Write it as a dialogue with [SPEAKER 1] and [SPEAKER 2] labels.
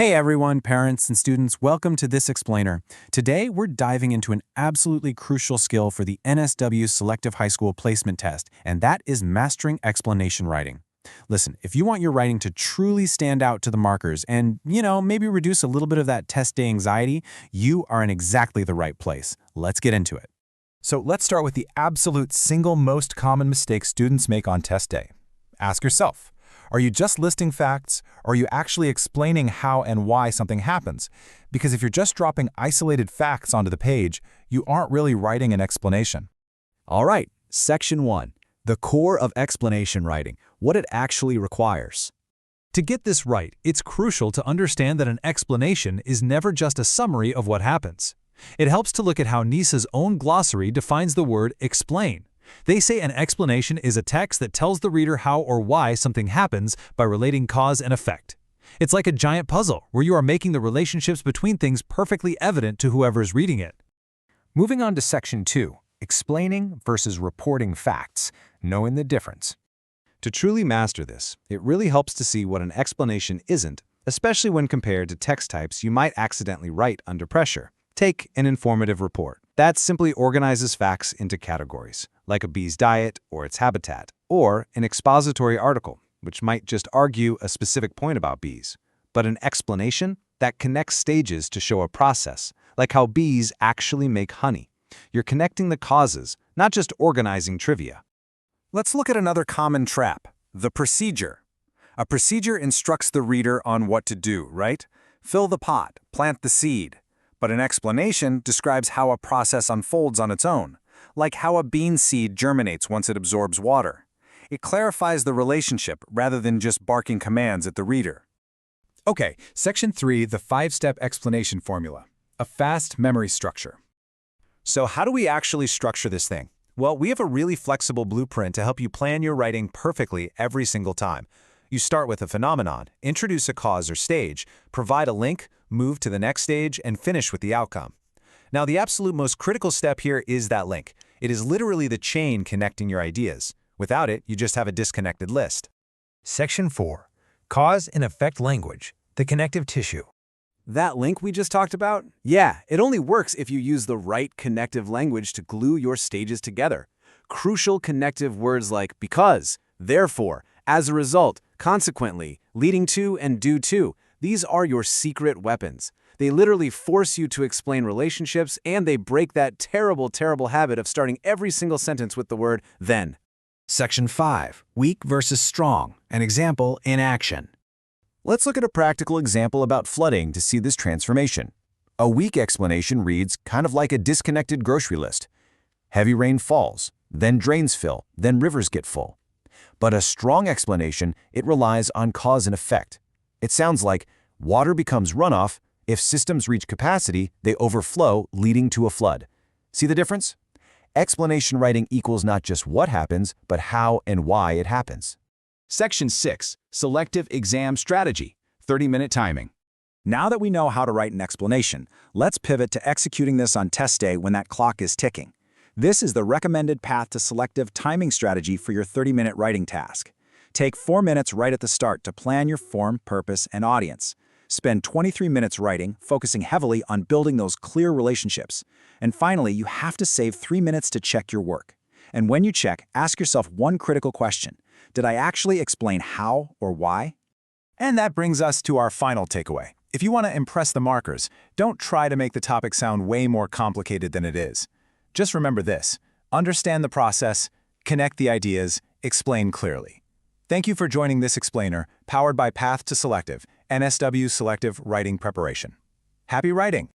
[SPEAKER 1] Hey everyone, parents and students, welcome to This Explainer. Today, we're diving into an absolutely crucial skill for the NSW Selective High School Placement Test, and that is mastering explanation writing. Listen, if you want your writing to truly stand out to the markers and, maybe reduce a little bit of that test day anxiety, you are in exactly the right place. Let's get into it.
[SPEAKER 2] So let's start with the absolute single most common mistake students make on test day. Ask yourself, are you just listing facts, or are you actually explaining how and why something happens? Because if you're just dropping isolated facts onto the page, you aren't really writing an explanation.
[SPEAKER 3] All right, Section 1. The core of explanation writing, what it actually requires.
[SPEAKER 4] To get this right, it's crucial to understand that an explanation is never just a summary of what happens. It helps to look at how NISA's own glossary defines the word explain. They say an explanation is a text that tells the reader how or why something happens by relating cause and effect. It's like a giant puzzle where you are making the relationships between things perfectly evident to whoever's reading it.
[SPEAKER 1] Moving on to Section 2, explaining versus reporting facts, knowing the difference.
[SPEAKER 5] To truly master this, it really helps to see what an explanation isn't, especially when compared to text types you might accidentally write under pressure. Take an informative report. That simply organizes facts into categories, like a bee's diet or its habitat, or an expository article, which might just argue a specific point about bees. But an explanation that connects stages to show a process, like how bees actually make honey. You're connecting the causes, not just organizing trivia.
[SPEAKER 6] Let's look at another common trap, the procedure. A procedure instructs the reader on what to do, right? Fill the pot, plant the seed. But an explanation describes how a process unfolds on its own, like how a bean seed germinates once it absorbs water. It clarifies the relationship rather than just barking commands at the reader.
[SPEAKER 2] Okay, Section 3, the 5-step explanation formula, a fast memory structure.
[SPEAKER 6] So how do we actually structure this thing? Well, we have a really flexible blueprint to help you plan your writing perfectly every single time. You start with a phenomenon, introduce a cause or stage, provide a link, move to the next stage, and finish with the outcome. Now, the absolute most critical step here is that link. It is literally the chain connecting your ideas. Without it, you just have a disconnected list.
[SPEAKER 4] Section 4. Cause and effect language, the connective tissue.
[SPEAKER 3] That link we just talked about? Yeah, it only works if you use the right connective language to glue your stages together. Crucial connective words like because, therefore, as a result, consequently, leading to, and due to. These are your secret weapons. They literally force you to explain relationships, and they break that terrible, terrible habit of starting every single sentence with the word then.
[SPEAKER 1] Section 5, weak versus strong, an example in action.
[SPEAKER 3] Let's look at a practical example about flooding to see this transformation. A weak explanation reads kind of like a disconnected grocery list. Heavy rain falls, then drains fill, then rivers get full. But a strong explanation, it relies on cause and effect. It sounds like water becomes runoff. If systems reach capacity, they overflow, leading to a flood. See the difference? Explanation writing equals not just what happens, but how and why it happens.
[SPEAKER 6] Section 6, Selective Exam Strategy, 30-minute timing. Now that we know how to write an explanation, let's pivot to executing this on test day when that clock is ticking. This is the recommended path to selective timing strategy for your 30-minute writing task. Take 4 minutes right at the start to plan your form, purpose, and audience. Spend 23 minutes writing, focusing heavily on building those clear relationships. And finally, you have to save 3 minutes to check your work. And when you check, ask yourself one critical question. Did I actually explain how or why?
[SPEAKER 2] And that brings us to our final takeaway. If you want to impress the markers, don't try to make the topic sound way more complicated than it is. Just remember this: understand the process, connect the ideas, explain clearly. Thank you for joining This Explainer, powered by Path to Selective, NSW Selective Writing Preparation. Happy writing!